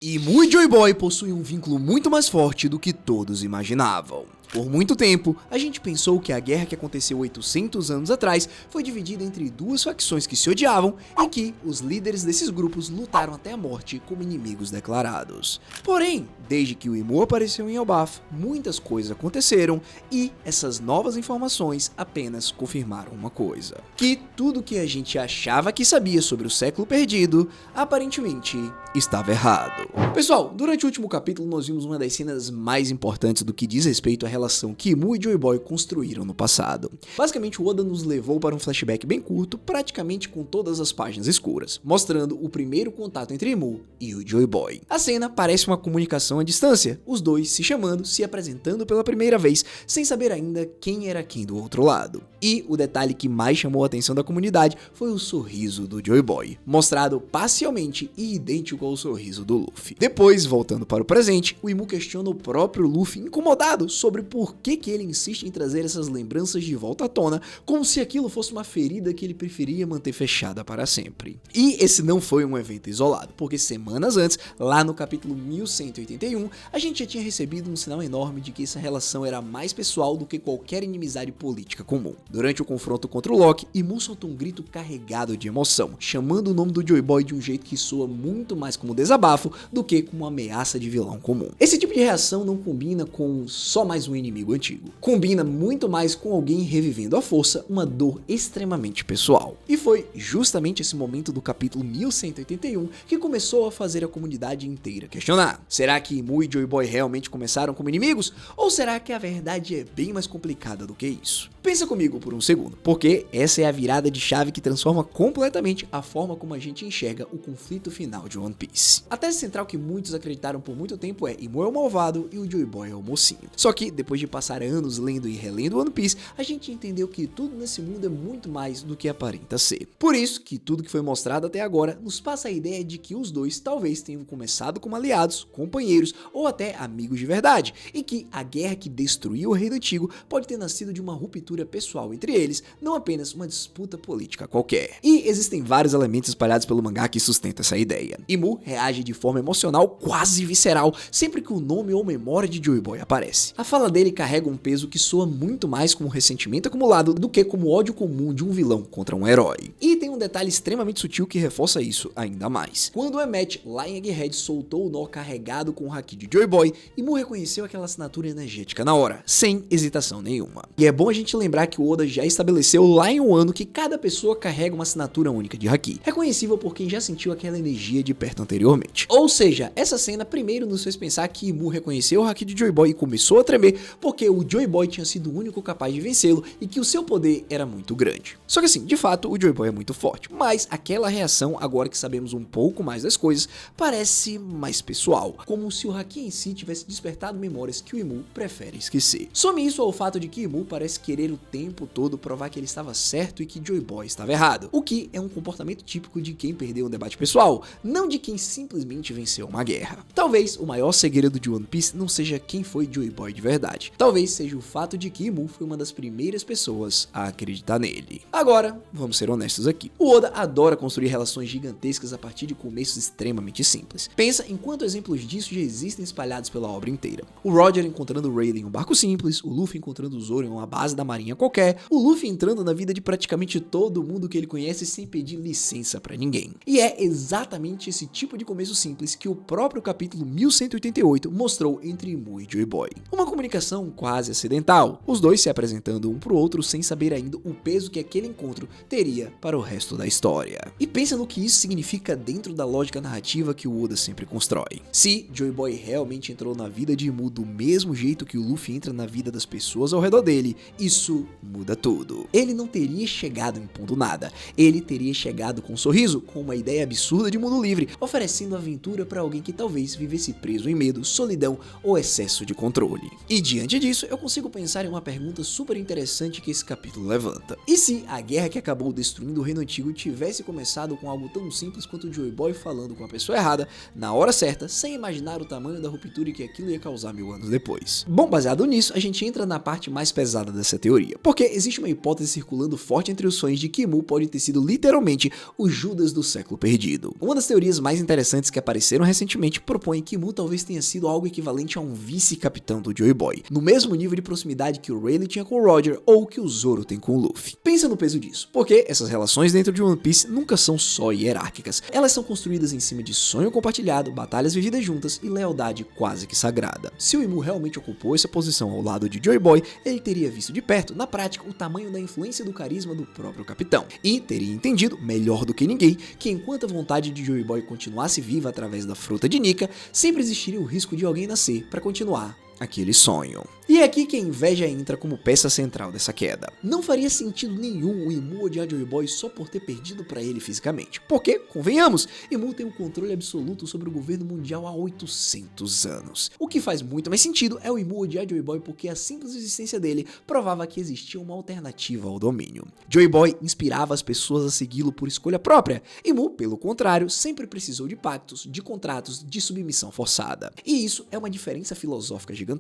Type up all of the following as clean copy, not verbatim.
Imu e Joy Boy possuem um vínculo muito mais forte do que todos imaginavam. Por muito tempo, a gente pensou que a guerra que aconteceu 800 anos atrás foi dividida entre duas facções que se odiavam e que os líderes desses grupos lutaram até a morte como inimigos declarados. Porém, desde que o Imu apareceu em Elbaf, muitas coisas aconteceram e essas novas informações apenas confirmaram uma coisa: que tudo que a gente achava que sabia sobre o século perdido, aparentemente estava errado. Pessoal, durante o último capítulo nós vimos uma das cenas mais importantes do que diz respeito à relação que Imu e Joy Boy construíram no passado. Basicamente, o Oda nos levou para um flashback bem curto, praticamente com todas as páginas escuras, mostrando o primeiro contato entre Imu e o Joy Boy. A cena parece uma comunicação à distância, os dois se chamando, se apresentando pela primeira vez, sem saber ainda quem era quem do outro lado. E o detalhe que mais chamou a atenção da comunidade foi o sorriso do Joy Boy, mostrado parcialmente e idêntico ao sorriso do Luffy. Depois, voltando para o presente, o Imu questiona o próprio Luffy, incomodado sobre por que ele insiste em trazer essas lembranças de volta à tona, como se aquilo fosse uma ferida que ele preferia manter fechada para sempre. E esse não foi um evento isolado, porque semanas antes, lá no capítulo 1181, a gente já tinha recebido um sinal enorme de que essa relação era mais pessoal do que qualquer inimizade política comum. Durante o confronto contra o Lock, Imu soltou um grito carregado de emoção, chamando o nome do Joy Boy de um jeito que soa muito mais como desabafo do que como uma ameaça de vilão comum. Esse tipo de reação não combina com só mais um inimigo antigo. Combina muito mais com alguém revivendo à força uma dor extremamente pessoal. E foi justamente esse momento do capítulo 1181 que começou a fazer a comunidade inteira questionar: será que Imu e Joy Boy realmente começaram como inimigos? Ou será que a verdade é bem mais complicada do que isso? Pensa comigo por um segundo, porque essa é a virada de chave que transforma completamente a forma como a gente enxerga o conflito final de One Piece. A tese central que muitos acreditaram por muito tempo é: Imu é o malvado e o Joy Boy é o mocinho. Só que depois de passar anos lendo e relendo One Piece, a gente entendeu que tudo nesse mundo é muito mais do que aparenta ser. Por isso que tudo que foi mostrado até agora nos passa a ideia de que os dois talvez tenham começado como aliados, companheiros ou até amigos de verdade, e que a guerra que destruiu o Reino Antigo pode ter nascido de uma ruptura pessoal entre eles, não apenas uma disputa política qualquer. E existem vários elementos espalhados pelo mangá que sustentam essa ideia. Imu reage de forma emocional quase visceral sempre que o nome ou memória de Joy Boy aparece. A fala dele carrega um peso que soa muito mais como ressentimento acumulado do que como ódio comum de um vilão contra um herói. E tem um detalhe extremamente sutil que reforça isso ainda mais. Quando o Emmet, lá em Egghead, soltou o nó carregado com o haki de Joy Boy, Imu reconheceu aquela assinatura energética na hora, sem hesitação nenhuma. E é bom a gente lembrar que o Oda já estabeleceu lá em Wano que cada pessoa carrega uma assinatura única de haki, reconhecível por quem já sentiu aquela energia de perto anteriormente. Ou seja, essa cena primeiro nos fez pensar que Imu reconheceu o haki de Joy Boy e começou a tremer porque o Joy Boy tinha sido o único capaz de vencê-lo e que o seu poder era muito grande. Só que assim, de fato, o Joy Boy é muito forte, mas aquela reação, agora que sabemos um pouco mais das coisas, parece mais pessoal, como se o haki em si tivesse despertado memórias que o Imu prefere esquecer. Some isso ao fato de que Imu parece querer o tempo todo provar que ele estava certo e que Joy Boy estava errado, o que é um comportamento típico de quem perdeu um debate pessoal, não de quem simplesmente venceu uma guerra. Talvez o maior segredo de One Piece não seja quem foi Joy Boy de verdade, talvez seja o fato de que Imu foi uma das primeiras pessoas a acreditar nele. Agora, vamos ser honestos aqui. O Oda adora construir relações gigantescas a partir de começos extremamente simples. Pensa em quantos exemplos disso já existem espalhados pela obra inteira. O Roger encontrando o Rayleigh em um barco simples, o Luffy encontrando o Zoro em uma base da marinha qualquer, o Luffy entrando na vida de praticamente todo mundo que ele conhece sem pedir licença pra ninguém. E é exatamente esse tipo de começo simples que o próprio capítulo 1188 mostrou entre Imu e Joy Boy. Uma comunicação quase acidental, os dois se apresentando um pro outro sem saber ainda o peso que aquele encontro teria para o resto da história. E pensa no que isso significa dentro da lógica narrativa que o Oda sempre constrói. Se Joy Boy realmente entrou na vida de Imu do mesmo jeito que o Luffy entra na vida das pessoas ao redor dele, isso muda tudo. Ele não teria chegado impondo nada, ele teria chegado com um sorriso, com uma ideia absurda de mundo livre, oferecendo aventura para alguém que talvez vivesse preso em medo, solidão ou excesso de controle. E diante disso, eu consigo pensar em uma pergunta super interessante que esse capítulo levanta. E se a guerra que acabou destruindo o Reino Antigo tivesse começado com algo tão simples quanto o Joy Boy falando com a pessoa errada, na hora certa, sem imaginar o tamanho da ruptura que aquilo ia causar 1000 anos depois? Bom, baseado nisso, a gente entra na parte mais pesada dessa teoria, porque existe uma hipótese circulando forte entre os fãs de que Mu pode ter sido literalmente o Judas do século perdido. Uma das teorias mais interessantes que apareceram recentemente propõe que Mu talvez tenha sido algo equivalente a um vice-capitão do Joy Boy, no mesmo nível de proximidade que o Rayleigh tinha com o Roger ou que o Zoro tem com o Luffy. Pensa no peso disso, porque essas relações dentro de One Piece nunca são só hierárquicas, elas são construídas em cima de sonho compartilhado, batalhas vividas juntas e lealdade quase que sagrada. Se o Imu realmente ocupou essa posição ao lado de Joy Boy, ele teria visto de perto, na prática, o tamanho da influência do carisma do próprio capitão, e teria entendido, melhor do que ninguém, que enquanto a vontade de Joy Boy continuasse viva através da fruta de Nika, sempre existiria o risco de alguém nascer para continuar aquele sonho. E é aqui que a inveja entra como peça central dessa queda. Não faria sentido nenhum o Imu odiar Joy Boy só por ter perdido pra ele fisicamente, porque, convenhamos, Imu tem o controle absoluto sobre o governo mundial há 800 anos. O que faz muito mais sentido é o Imu odiar Joy Boy porque a simples existência dele provava que existia uma alternativa ao domínio. Joy Boy inspirava as pessoas a segui-lo por escolha própria. Imu, pelo contrário, sempre precisou de pactos, de contratos, de submissão forçada. E isso é uma diferença filosófica gigantesca.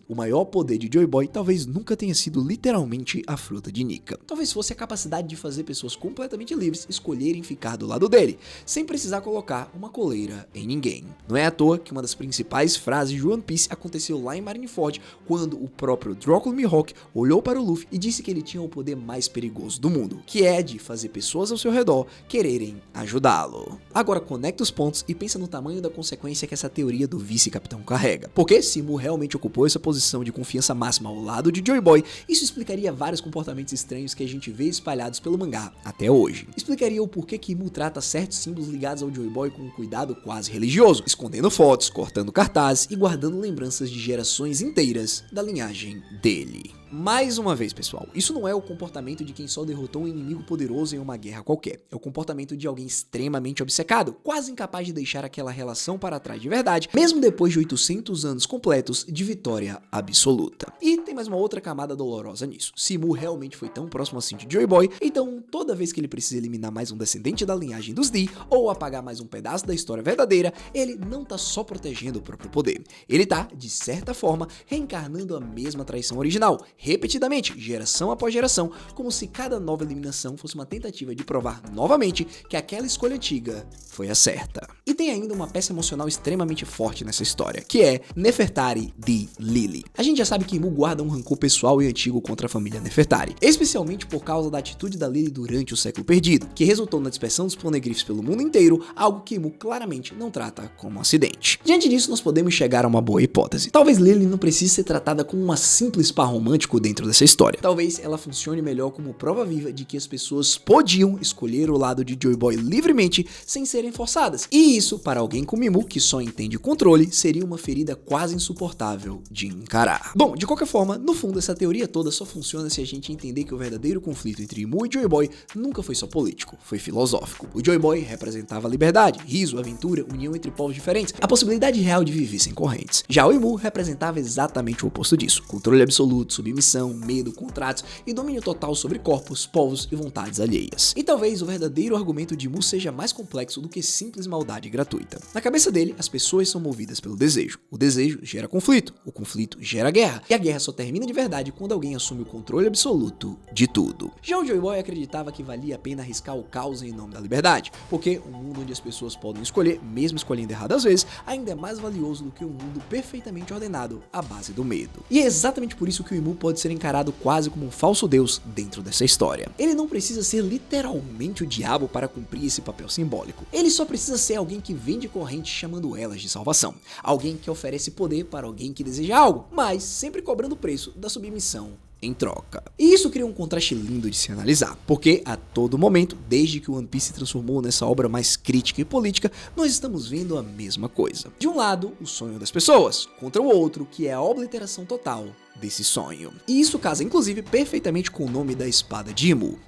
O maior poder de Joy Boy talvez nunca tenha sido literalmente a fruta de Nika. Talvez fosse a capacidade de fazer pessoas completamente livres escolherem ficar do lado dele, sem precisar colocar uma coleira em ninguém. Não é à toa que uma das principais frases de One Piece aconteceu lá em Marineford, quando o próprio Droclo Mihawk olhou para o Luffy e disse que ele tinha o poder mais perigoso do mundo, que é de fazer pessoas ao seu redor quererem ajudá-lo. Agora conecta os pontos e pensa no tamanho da consequência que essa teoria do vice-capitão carrega. Porque se Mu realmente ocupou essa posição de confiança máxima ao lado de Joy Boy, isso explicaria vários comportamentos estranhos que a gente vê espalhados pelo mangá até hoje. Explicaria o porquê que Imu trata certos símbolos ligados ao Joy Boy com um cuidado quase religioso, escondendo fotos, cortando cartazes e guardando lembranças de gerações inteiras da linhagem dele. Mais uma vez, pessoal, isso não é o comportamento de quem só derrotou um inimigo poderoso em uma guerra qualquer. É o comportamento de alguém extremamente obcecado, quase incapaz de deixar aquela relação para trás de verdade, mesmo depois de 800 anos completos de vitória absoluta. E tem mais uma outra camada dolorosa nisso. Se Mu realmente foi tão próximo assim de Joy Boy, então toda vez que ele precisa eliminar mais um descendente da linhagem dos D, ou apagar mais um pedaço da história verdadeira, ele não tá só protegendo o próprio poder. Ele tá, de certa forma, reencarnando a mesma traição original, repetidamente, geração após geração, como se cada nova eliminação fosse uma tentativa de provar novamente que aquela escolha antiga foi a certa. E tem ainda uma peça emocional extremamente forte nessa história, que é Nefertari de Lily. A gente já sabe que Imu guarda um rancor pessoal e antigo contra a família Nefertari, especialmente por causa da atitude da Lily durante o século perdido, que resultou na dispersão dos Poneglyphs pelo mundo inteiro, algo que Imu claramente não trata como um acidente. Diante disso, nós podemos chegar a uma boa hipótese. Talvez Lily não precise ser tratada como uma simples par romântico dentro dessa história. Talvez ela funcione melhor como prova viva de que as pessoas podiam escolher o lado de Joy Boy livremente sem serem forçadas. E isso, para alguém como Imu, que só entende controle, seria uma ferida quase insuportável de encarar. Bom, de qualquer forma, no fundo essa teoria toda só funciona se a gente entender que o verdadeiro conflito entre Imu e Joy Boy nunca foi só político, foi filosófico. O Joy Boy representava liberdade, riso, aventura, união entre povos diferentes, a possibilidade real de viver sem correntes. Já o Imu representava exatamente o oposto disso, controle absoluto, submissão, medo, contratos e domínio total sobre corpos, povos e vontades alheias. E talvez o verdadeiro argumento de Imu seja mais complexo do que simples maldade gratuita. Na cabeça dele, as pessoas são movidas pelo desejo. O desejo gera conflito, o conflito gera guerra, e a guerra só termina de verdade quando alguém assume o controle absoluto de tudo. Já o Joy Boy acreditava que valia a pena arriscar o caos em nome da liberdade, porque um mundo onde as pessoas podem escolher, mesmo escolhendo errado às vezes, ainda é mais valioso do que um mundo perfeitamente ordenado à base do medo. E é exatamente por isso que o Imu pode ser encarado quase como um falso deus dentro dessa história. Ele não precisa ser literalmente o diabo para cumprir esse papel simbólico. Ele só precisa ser alguém que vende correntes chamando elas de salvação. Alguém que oferece poder para alguém que deseja algo, mas sempre cobrando o preço da submissão em troca. E isso cria um contraste lindo de se analisar, porque a todo momento, desde que o One Piece se transformou nessa obra mais crítica e política, nós estamos vendo a mesma coisa. De um lado, o sonho das pessoas, contra o outro, que é a obliteração total desse sonho. E isso casa inclusive perfeitamente com o nome da espada de Imu,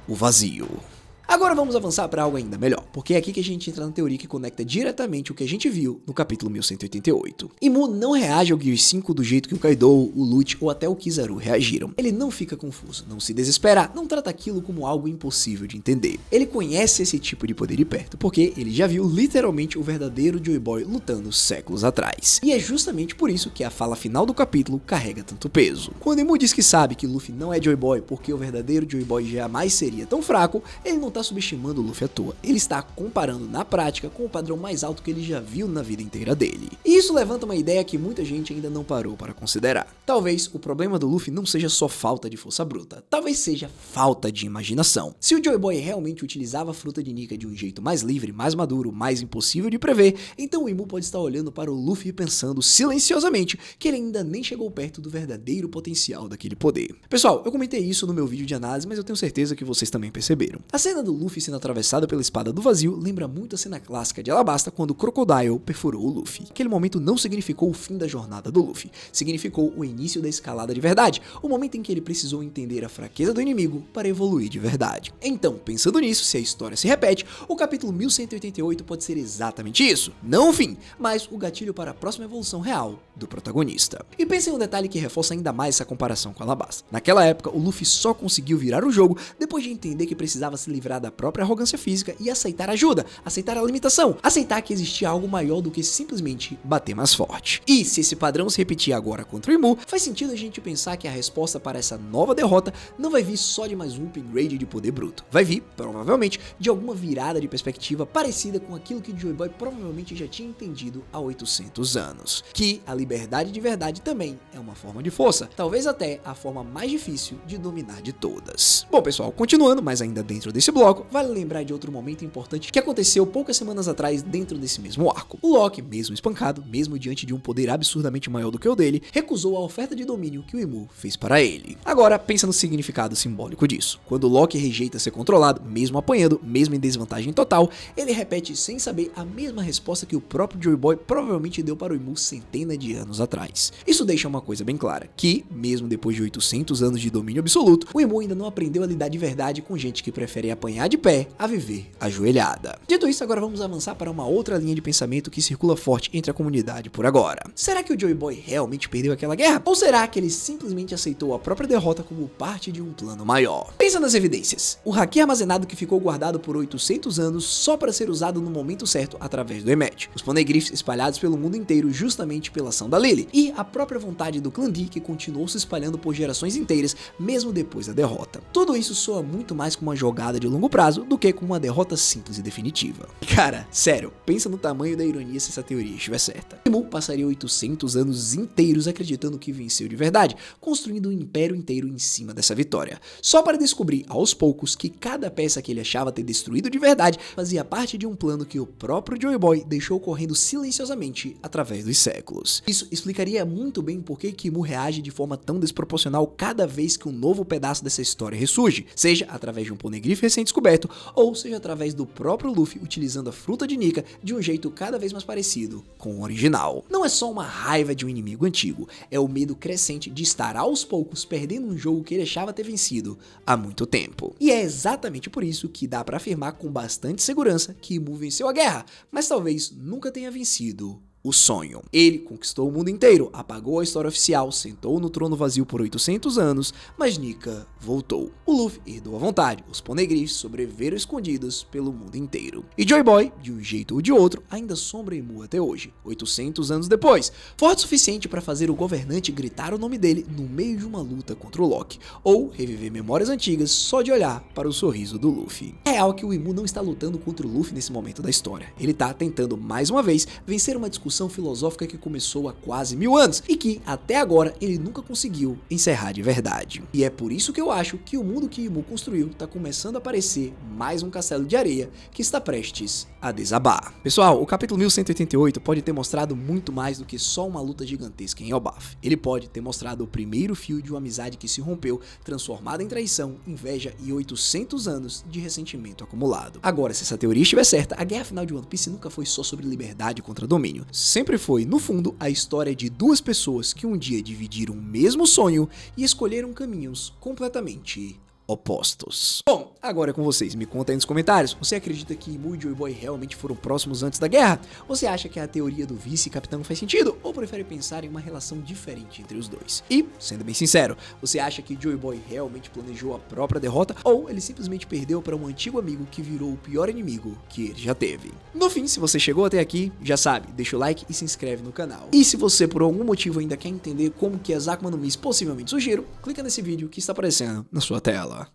o vazio. Agora vamos avançar para algo ainda melhor. porque é aqui que a gente entra na teoria que conecta diretamente o que a gente viu no capítulo 1188. Imu não reage ao Gear 5 do jeito que o Kaido, o Lute ou até o Kizaru reagiram. Ele não fica confuso, não se desespera, não trata aquilo como algo impossível de entender. Ele conhece esse tipo de poder de perto, porque ele já viu literalmente o verdadeiro Joy Boy lutando séculos atrás. E é justamente por isso que a fala final do capítulo carrega tanto peso. Quando Imu diz que sabe que Luffy não é Joy Boy porque o verdadeiro Joy Boy jamais seria tão fraco, ele não está subestimando o Luffy à toa. Ele está comparando na prática com o padrão mais alto que ele já viu na vida inteira dele. E isso levanta uma ideia que muita gente ainda não parou para considerar. Talvez o problema do Luffy não seja só falta de força bruta, talvez seja falta de imaginação. Se o Joy Boy realmente utilizava a fruta de Nika de um jeito mais livre, mais maduro, mais impossível de prever, então o Imu pode estar olhando para o Luffy e pensando silenciosamente que ele ainda nem chegou perto do verdadeiro potencial daquele poder. Pessoal, eu comentei isso no meu vídeo de análise, mas eu tenho certeza que vocês também perceberam. A cena do Luffy sendo atravessado pela espada do vazio lembra muito a cena clássica de Alabasta quando o Crocodile perfurou o Luffy. Aquele momento não significou o fim da jornada do Luffy, significou o início da escalada de verdade, o momento em que ele precisou entender a fraqueza do inimigo para evoluir de verdade. Então, pensando nisso, se a história se repete, o capítulo 1188 pode ser exatamente isso, não o fim, mas o gatilho para a próxima evolução real do protagonista. E pense em um detalhe que reforça ainda mais essa comparação com Alabasta. Naquela época, o Luffy só conseguiu virar o jogo depois de entender que precisava se livrar da própria arrogância física e aceitar ajuda, aceitar a limitação, aceitar que existia algo maior do que simplesmente bater mais forte. E se esse padrão se repetir agora contra o Imu, faz sentido a gente pensar que a resposta para essa nova derrota não vai vir só de mais um upgrade de poder bruto. Vai vir, provavelmente, de alguma virada de perspectiva parecida com aquilo que o Joy Boy provavelmente já tinha entendido há 800 anos. Que a liberdade de verdade também é uma forma de força, talvez até a forma mais difícil de dominar de todas. Bom pessoal, continuando, mas ainda dentro desse bloco, vale lembrar de outro momento importante que aconteceu poucas semanas atrás dentro desse mesmo arco. O Loki, mesmo espancado, mesmo diante de um poder absurdamente maior do que o dele, recusou a oferta de domínio que o Imu fez para ele. Agora, pensa no significado simbólico disso. Quando o Loki rejeita ser controlado, mesmo apanhando, mesmo em desvantagem total, ele repete sem saber a mesma resposta que o próprio Joy Boy provavelmente deu para o Imu centenas de anos atrás. Isso deixa uma coisa bem clara, que, mesmo depois de 800 anos de domínio absoluto, o Imu ainda não aprendeu a lidar de verdade com gente que prefere apanhar de pé a viver ajoelhada. Dito isso, agora vamos avançar para uma outra linha de pensamento que circula forte entre a comunidade por agora. Será que o Joy Boy realmente perdeu aquela guerra? Ou será que ele simplesmente aceitou a própria derrota como parte de um plano maior? Pensa nas evidências. O haki armazenado que ficou guardado por 800 anos só para ser usado no momento certo através do Emmet. Os poneglyphs espalhados pelo mundo inteiro justamente pela ação da Lily. E a própria vontade do clã D que continuou se espalhando por gerações inteiras mesmo depois da derrota. Tudo isso soa muito mais como uma jogada de longo prazo do que como uma derrota simples e definitiva. Cara, sério, pensa no tamanho da ironia se essa teoria estiver certa. Imu passaria 800 anos inteiros acreditando que venceu de verdade, construindo um império inteiro em cima dessa vitória, só para descobrir aos poucos que cada peça que ele achava ter destruído de verdade fazia parte de um plano que o próprio Joy Boy deixou correndo silenciosamente através dos séculos. Isso explicaria muito bem por que Imu reage de forma tão desproporcional cada vez que um novo pedaço dessa história ressurge, seja através de um poneglyph recém-descoberto, ou seja através do próprio Luffy utilizando a fruta de Nika de um jeito cada vez mais parecido com o original. Não é só uma raiva de um inimigo antigo, é o medo crescente de estar aos poucos perdendo um jogo que ele achava ter vencido há muito tempo. E é exatamente por isso que dá para afirmar com bastante segurança que Imu venceu a guerra, mas talvez nunca tenha vencido o sonho. Ele conquistou o mundo inteiro, apagou a história oficial, sentou no trono vazio por 800 anos, mas Nika voltou. O Luffy herdou a vontade, os poneglyphs sobreviveram escondidos pelo mundo inteiro. E Joy Boy, de um jeito ou de outro, ainda sombra Imu até hoje, 800 anos depois, forte o suficiente para fazer o governante gritar o nome dele no meio de uma luta contra o Loki, ou reviver memórias antigas só de olhar para o sorriso do Luffy. É real que o Imu não está lutando contra o Luffy nesse momento da história, ele está tentando mais uma vez vencer uma discussão filosófica que começou há quase 1000 anos e que, até agora, ele nunca conseguiu encerrar de verdade. E é por isso que eu acho que o mundo que Imu construiu está começando a parecer mais um castelo de areia que está prestes a desabar. Pessoal, o capítulo 1188 pode ter mostrado muito mais do que só uma luta gigantesca em Elbaf. Ele pode ter mostrado o primeiro fio de uma amizade que se rompeu, transformada em traição, inveja e 800 anos de ressentimento acumulado. Agora, se essa teoria estiver certa, a guerra final de One Piece nunca foi só sobre liberdade contra domínio. Sempre foi, no fundo, a história de duas pessoas que um dia dividiram o mesmo sonho e escolheram caminhos completamente opostos. Bom, agora é com vocês. Me conta aí nos comentários. Você acredita que Mu e Joy Boy realmente foram próximos antes da guerra? Você acha que a teoria do vice-capitão faz sentido? Ou prefere pensar em uma relação diferente entre os dois? E, sendo bem sincero, você acha que Joy Boy realmente planejou a própria derrota? Ou ele simplesmente perdeu para um antigo amigo que virou o pior inimigo que ele já teve? No fim, se você chegou até aqui, já sabe, deixa o like e se inscreve no canal. E se você por algum motivo ainda quer entender como que as Akuma no Mis possivelmente surgiram, clica nesse vídeo que está aparecendo na sua tela.